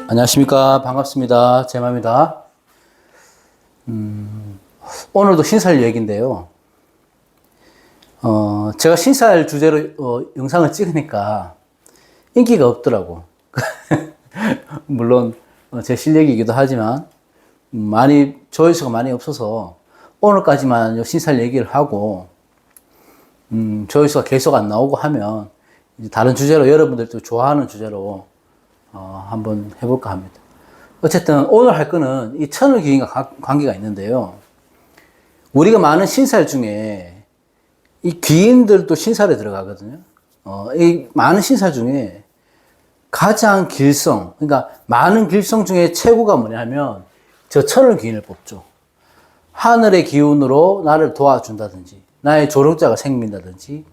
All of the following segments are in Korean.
안녕하십니까. 반갑습니다. 제맘입니다. 오늘도 신살 얘기인데요. 제가 신살 주제로 영상을 찍으니까 인기가 없더라고. 물론 제 실력이기도 하지만 많이 조회수가 많이 없어서 오늘까지만 신살 얘기를 하고 조회수가 계속 안 나오고 하면 이제 다른 주제로 여러분들도 좋아하는 주제로 한번 해볼까 합니다. 어쨌든 오늘 할 거는 이 천을기인과 관계가 있는데요. 우리가 많은 신살 중에 이 귀인들도 신살에 들어가거든요. 이 많은 신살 중에 가장 길성, 그러니까 많은 길성 중에 최고가 뭐냐면 저 천을기인을 뽑죠. 하늘의 기운으로 나를 도와준다든지, 나의 조력자가 생긴다든지,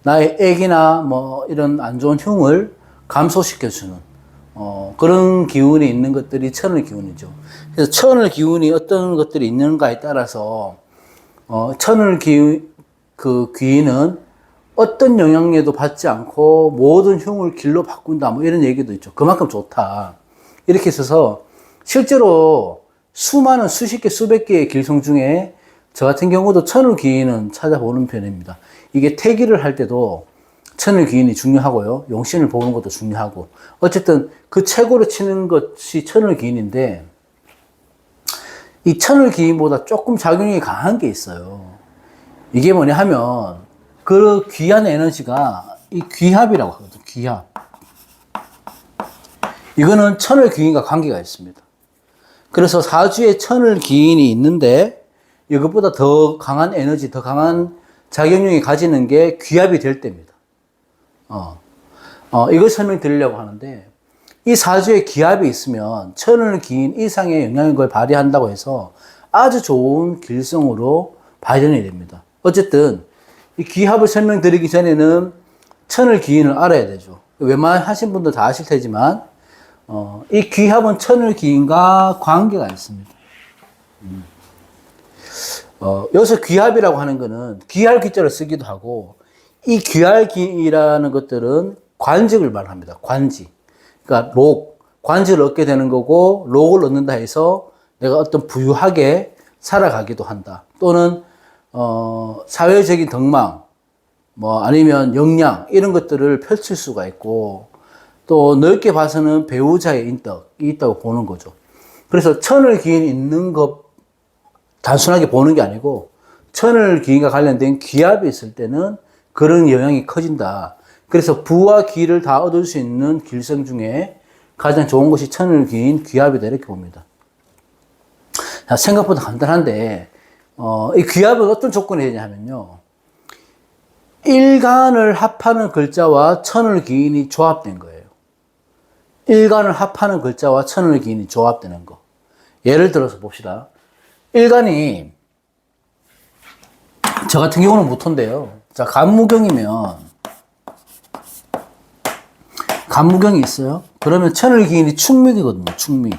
나의 액이나 뭐 이런 안 좋은 흉을 감소시켜주는 그런 기운이 있는 것들이 천을 기운이죠. 그래서 천을 기운이 어떤 것들이 있는가에 따라서 천을 귀인은 어떤 영향에도 받지 않고 모든 흉을 길로 바꾼다, 뭐 이런 얘기도 있죠. 그만큼 좋다. 이렇게 있어서 실제로 수많은 수십 개, 수백 개의 길성 중에 저 같은 경우도 천을 귀인은 찾아보는 편입니다. 이게 태기를 할 때도 천을 귀인이 중요하고요. 용신을 보는 것도 중요하고. 어쨌든 그 최고로 치는 것이 천을 귀인인데, 이 천을 귀인보다 조금 작용이 강한 게 있어요. 이게 뭐냐 하면, 그 귀한 에너지가 이 귀합이라고 하거든요. 귀합. 이거는 천을 귀인과 관계가 있습니다. 그래서 사주에 천을 귀인이 있는데, 이것보다 더 강한 에너지, 더 강한 작용력이 가지는 게 귀합이 될 때입니다. 이걸 설명드리려고 하는데, 이 사주에 기합이 있으면 천을 기인 이상의 영향력을 발휘한다고 해서 아주 좋은 길성으로 발현이 됩니다. 어쨌든 이 기합을 설명드리기 전에는 천을 기인을 알아야 되죠. 웬만하신 분들 다 아실 테지만 이 기합은 천을 기인과 관계가 있습니다. 여기서 귀합이라고 하는 거는 귀할 귀자를 쓰기도 하고, 이 귀할기라는 것들은 관직을 말합니다. 관직. 그러니까 관직을 얻게 되는 거고, 록을 얻는다 해서 내가 어떤 부유하게 살아가기도 한다. 또는 사회적인 덕망, 뭐 아니면 역량 이런 것들을 펼칠 수가 있고, 또 넓게 봐서는 배우자의 인덕이 있다고 보는 거죠. 그래서 천을 기인이 있는 것 단순하게 보는 게 아니고, 천을 기인과 관련된 기합이 있을 때는 그런 영향이 커진다. 그래서 부와 기를 다 얻을 수 있는 길성 중에 가장 좋은 것이 천을 기인 귀합이다, 이렇게 봅니다. 자, 생각보다 간단한데, 이 귀합은 어떤 조건이 되냐면요. 일간을 합하는 글자와 천을 기인이 조합된 거예요. 일간을 합하는 글자와 천을 기인이 조합되는 거. 예를 들어서 봅시다. 일간이, 저 같은 경우는 무토인데요. 자, 간무경이 있어요. 그러면 천을 기인이 축믹이거든요. 축믹.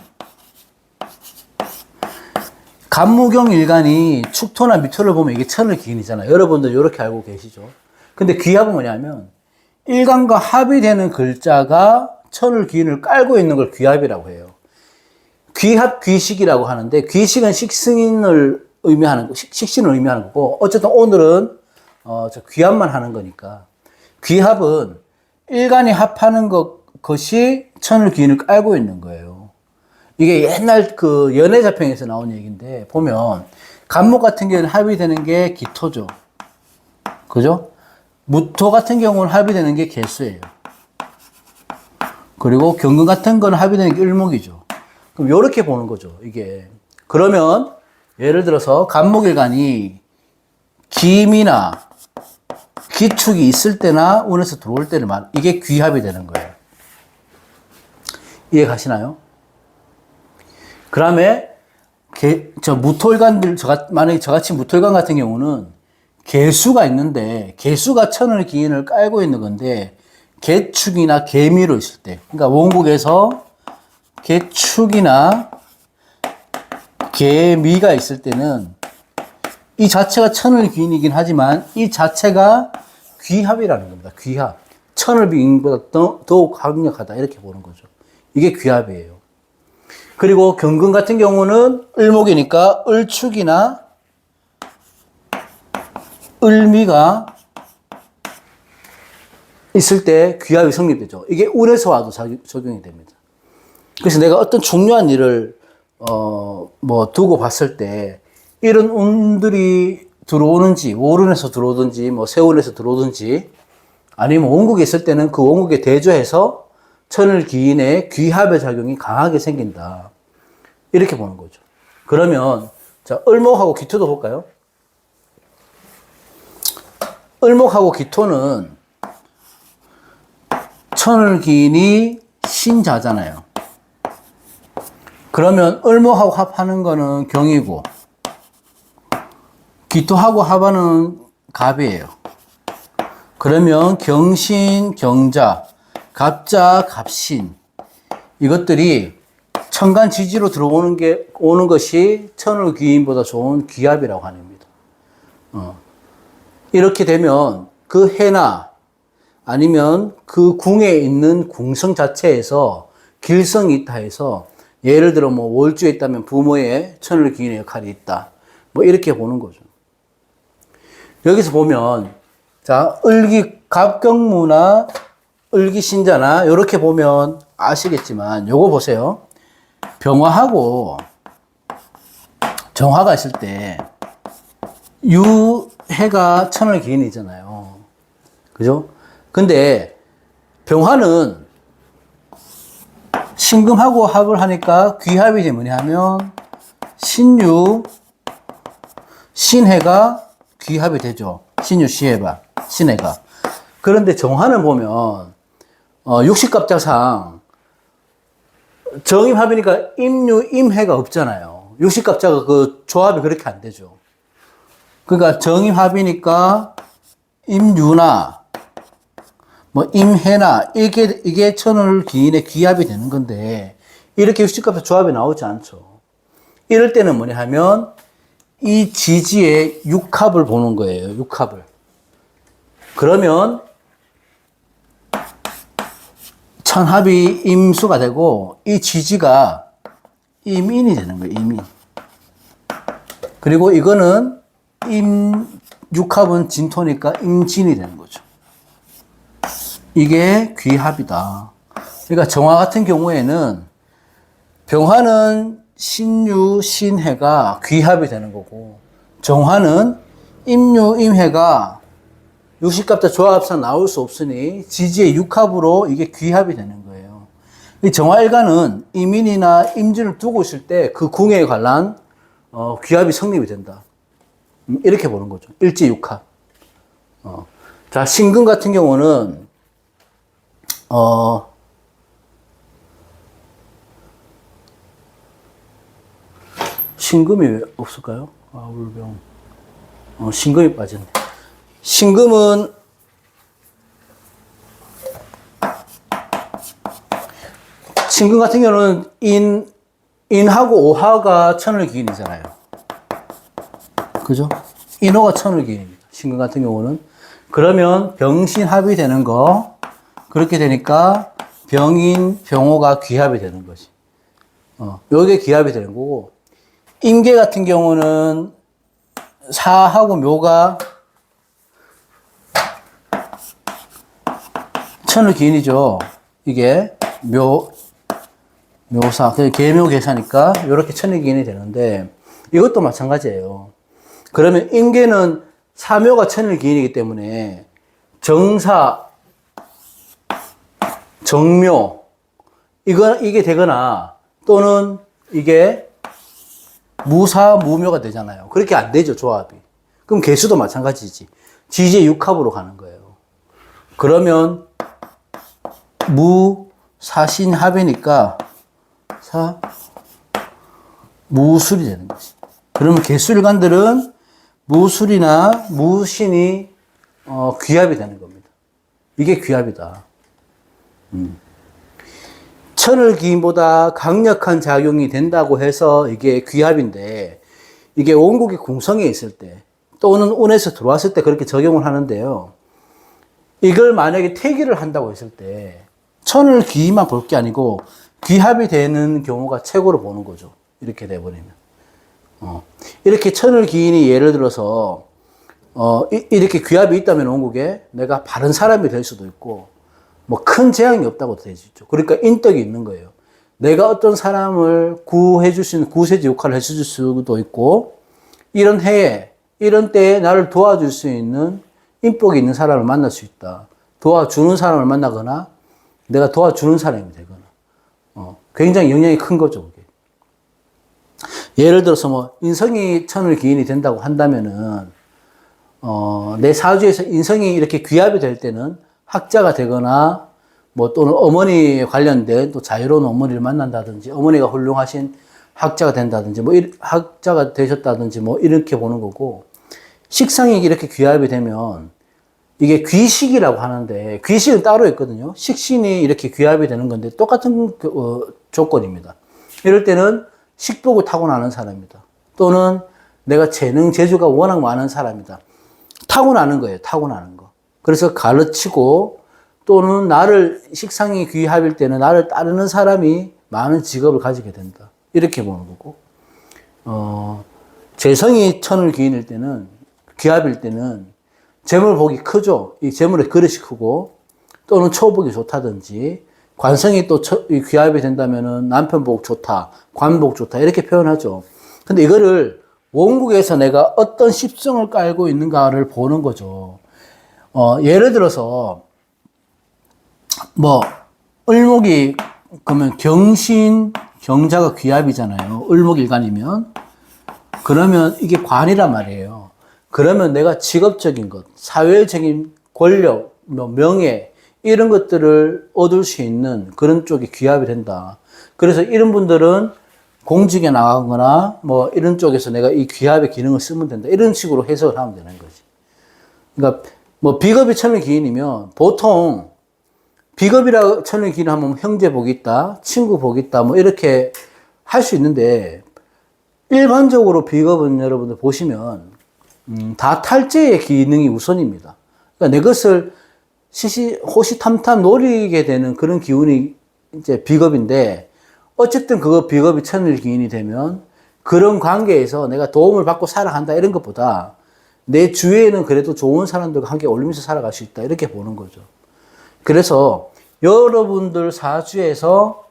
간무경 일간이 축토나 미토를 보면 이게 천을 기인이잖아요. 여러분들 이렇게 알고 계시죠. 근데 귀합은 뭐냐면 일간과 합이 되는 글자가 천을 기인을 깔고 있는 걸 귀합이라고 해요. 귀합 귀식이라고 하는데, 귀식은 식신을 의미하는 거고, 어쨌든 오늘은 저 귀합만 하는 거니까, 귀합은 일간이 합하는 것이 천을 기인을 깔고 있는 거예요. 이게 옛날 그 연애자평에서 나온 얘기인데, 보면 간목 같은 경우는 합이 되는 게 기토죠. 그죠? 무토 같은 경우는 합이 되는 게 개수예요. 그리고 경금 같은 건 합이 되는 게 을목이죠. 그럼 요렇게 보는 거죠, 이게. 그러면 예를 들어서 간목일간이 기미나 기축이 있을 때나 운에서 들어올 때를 이게 귀합이 되는 거예요. 이해 가시나요? 그 다음에 무토일간들, 만약에 저같이 무토일간 같은 경우는 개수가 있는데, 개수가 천을 기인을 깔고 있는 건데, 개축이나 개미로 있을 때, 그러니까 원국에서 개축이나 개미가 있을 때는 이 자체가 천을귀인이긴 하지만 이 자체가 귀합이라는 겁니다. 귀합. 천을귀인보다 더욱 강력하다. 이렇게 보는 거죠. 이게 귀합이에요. 그리고 경금 같은 경우는 을목이니까 을축이나 을미가 있을 때 귀합이 성립되죠. 이게 운에서 와도 적용이 됩니다. 그래서 내가 어떤 중요한 일을 두고 봤을 때 이런 운들이 들어오는지 월운에서 들어오든지 세운에서 들어오든지 아니면 원국에 있을 때는 그 원국에 대조해서 천을귀인의 귀합의 작용이 강하게 생긴다. 이렇게 보는 거죠. 그러면 자, 을목하고 기토도 볼까요? 을목하고 기토는 천을귀인이 신자잖아요. 그러면 을목하고 합하는 거는 경이고 기토하고 합하는 갑이에요. 그러면 경신, 경자, 갑자, 갑신 이것들이 천간지지로 오는 것이 천을귀인보다 좋은 귀합이라고 하는 겁니다. 이렇게 되면 그 해나 아니면 그 궁에 있는 궁성 자체에서 길성이 있다 해서 예를 들어 월주에 있다면 부모의 천을귀인의 역할이 있다. 이렇게 보는 거죠. 여기서 보면 자, 을기 갑경무나 을기신자나 이렇게 보면 아시겠지만 요거 보세요. 병화하고 정화가 있을 때 유해가 천을귀인이잖아요. 그죠? 근데 병화는 신금하고 합을 하니까 귀합이 되면 뭐냐 하면 신유, 신해가 귀합이 되죠. 신유, 신해가. 그런데 정화는 보면 육식갑자상 정임합이니까 임유, 임해가 없잖아요. 육식갑자가 그 조합이 그렇게 안 되죠. 그러니까 정임합이니까 임유나 임해나 이게 천을귀인의 귀합이 되는 건데 이렇게 육식갑자 조합이 나오지 않죠. 이럴 때는 뭐냐 하면 이 지지의 육합을 보는 거예요. 육합을. 그러면 천합이 임수가 되고 이 지지가 임인이 되는 거예요. 임인. 그리고 이거는 육합은 진토니까 임진이 되는 거죠. 이게 귀합이다. 그러니까 정화 같은 경우에는 병화는 신유, 신해가 귀합이 되는 거고 정화는 임유, 임해가 육식갑자 조합상 나올 수 없으니 지지의 육합으로 이게 귀합이 되는 거예요. 이 정화일간은 임인이나 임진을 두고 있을 때 그 궁에 관한 귀합이 성립이 된다. 이렇게 보는 거죠. 일지육합. 자, 신금 같은 경우는 신금이 왜 없을까요? 울병. 신금이 빠졌네. 신금은 신금 같은 경우는 인하고 오하가 천을귀인이잖아요. 그죠? 인호가 천을귀인입니다. 신금 같은 경우는. 그러면 병신합이 되는 거, 그렇게 되니까 병인, 병호가 귀합이 되는 거지. 요게 귀합이 되는 거고, 임계 같은 경우는 사하고 묘가 천을귀인이죠. 이게 묘사, 계묘계사니까 이렇게 천을귀인이 되는데 이것도 마찬가지예요. 그러면 임계는 사묘가 천을귀인이기 때문에 정사, 정묘 이게 되거나 또는 이게 무사, 무묘가 되잖아요. 그렇게 안 되죠, 조합이. 그럼 개수도 마찬가지지. 지지의 육합으로 가는 거예요. 그러면 무, 사신합이니까 무술이 되는 거지. 그러면 개수일간들은 무술이나 무신이 귀합이 되는 겁니다. 이게 귀합이다. 천을 기인보다 강력한 작용이 된다고 해서 이게 귀합인데, 이게 원국이 궁성에 있을 때 또는 운에서 들어왔을 때 그렇게 적용을 하는데요. 이걸 만약에 태기를 한다고 했을 때 천을 기인만 볼 게 아니고 귀합이 되는 경우가 최고로 보는 거죠. 이렇게 돼버리면. 이렇게 천을 기인이 예를 들어서 이렇게 귀합이 있다면 원국에 내가 바른 사람이 될 수도 있고 뭐 큰 재앙이 없다고 되죠. 그러니까 인덕이 있는 거예요. 내가 어떤 사람을 구해줄 수 있는 구세주 역할을 해줄 수도 있고 이런 해에 이런 때에 나를 도와줄 수 있는 인복이 있는 사람을 만날 수 있다. 도와주는 사람을 만나거나 내가 도와주는 사람이 되거나 굉장히 영향이 큰 거죠. 그게. 예를 들어서 뭐 인성이 천을 기인이 된다고 한다면은 내 사주에서 인성이 이렇게 귀합이 될 때는 학자가 되거나 뭐 또는 어머니 관련된 또 자유로운 어머니를 만난다든지 어머니가 훌륭하신 학자가 된다든지 뭐 학자가 되셨다든지 뭐 이렇게 보는 거고 식상이 이렇게 귀합이 되면 이게 귀식이라고 하는데 귀식은 따로 있거든요. 식신이 이렇게 귀합이 되는 건데 똑같은 조건입니다. 이럴 때는 식복을 타고나는 사람이다. 또는 내가 재능, 재주가 워낙 많은 사람이다. 타고나는 거예요. 타고나는 거. 그래서 가르치고 또는 나를 식상이 귀합일 때는 나를 따르는 사람이 많은 직업을 가지게 된다. 이렇게 보는 거고 재성이 천을 기인일 때는 귀합일 때는 재물복이 크죠. 이 재물의 그릇이 크고 또는 처복이 좋다든지 관성이 또 귀합이 된다면은 남편복 좋다, 관복 좋다 이렇게 표현하죠. 근데 이거를 원국에서 내가 어떤 십성을 깔고 있는가를 보는 거죠. 예를 들어서 뭐 을목이 그러면 경신, 경자가 귀합이잖아요. 을목일간이면 그러면 이게 관이란 말이에요. 그러면 내가 직업적인 것, 사회적인 권력, 뭐 명예 이런 것들을 얻을 수 있는 그런 쪽이 귀합이 된다. 그래서 이런 분들은 공직에 나가거나 뭐 이런 쪽에서 내가 이 귀합의 기능을 쓰면 된다. 이런 식으로 해석을 하면 되는 거지. 그러니까 뭐 비겁이 천을 기인이면 보통 비겁이라 천을 기인하면 형제 복이 있다, 친구 복이 있다, 뭐 이렇게 할 수 있는데 일반적으로 비겁은 여러분들 보시면 다 탈제의 기능이 우선입니다. 그러니까 내 것을 호시탐탐 노리게 되는 그런 기운이 이제 비겁인데 어쨌든 그거 비겁이 천을 기인이 되면 그런 관계에서 내가 도움을 받고 살아간다 이런 것보다 내 주위에는 그래도 좋은 사람들과 함께 어울리면서 살아갈 수 있다 이렇게 보는 거죠. 그래서 여러분들 사주에서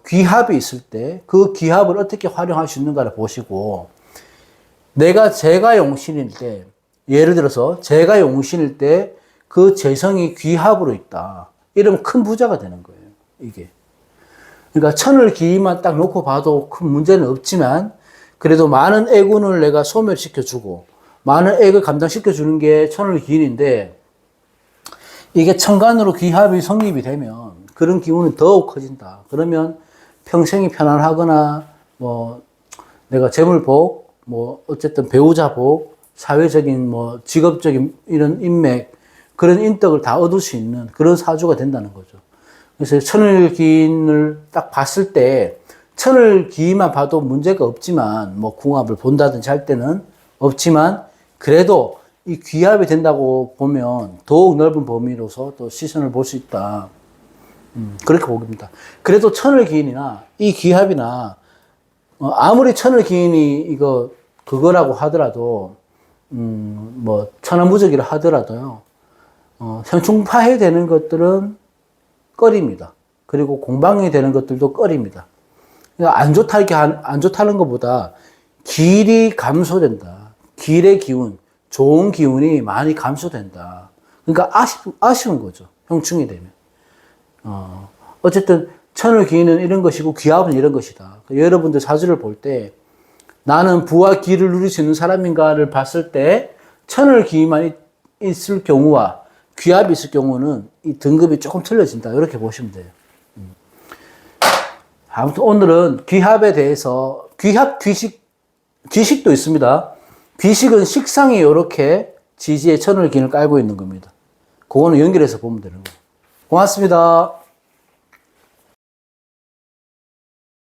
귀합이 있을 때 그 귀합을 어떻게 활용할 수 있는가를 보시고 제가 용신일 때 예를 들어서 제가 용신일 때 그 재성이 귀합으로 있다. 이러면 큰 부자가 되는 거예요. 이게. 그러니까 천을 기만 딱 놓고 봐도 큰 문제는 없지만 그래도 많은 애군을 내가 소멸시켜주고 많은 액을 감당시켜주는 게 천을 기인인데 이게 천간으로 귀합이 성립이 되면 그런 기운은 더욱 커진다. 그러면 평생이 편안하거나 뭐 내가 재물복, 뭐 어쨌든 배우자복, 사회적인 뭐 직업적인 이런 인맥 그런 인덕을 다 얻을 수 있는 그런 사주가 된다는 거죠. 그래서 천을 기인을 딱 봤을 때 천을 기인만 봐도 문제가 없지만 뭐 궁합을 본다든지 할 때는 없지만 그래도 이 귀합이 된다고 보면 더욱 넓은 범위로서 또 시선을 볼 수 있다. 그렇게 봅니다. 그래도 천을 기인이나 이 귀합이나 아무리 천을 기인이 그거라고 하더라도 뭐 천하무적이라 하더라도요. 현충파해 되는 것들은 꺼립니다. 그리고 공방이 되는 것들도 꺼립니다. 그러니까 안 좋다는 것보다 길이 감소된다. 길의 기운, 좋은 기운이 많이 감소된다. 그러니까 아쉬운 거죠. 형충이 되면. 어쨌든 천을 기인은 이런 것이고 귀합은 이런 것이다. 여러분들 사주를 볼 때 나는 부와 기를 누릴 수 있는 사람인가를 봤을 때 천을 기인만 있을 경우와 귀합이 있을 경우는 이 등급이 조금 틀려진다. 이렇게 보시면 돼요. 아무튼 오늘은 귀합에 대해서 귀식도 있습니다. 귀식은 식상이 이렇게 지지에 천을 기인을 깔고 있는 겁니다. 그거는 연결해서 보면 되는 거예요. 고맙습니다.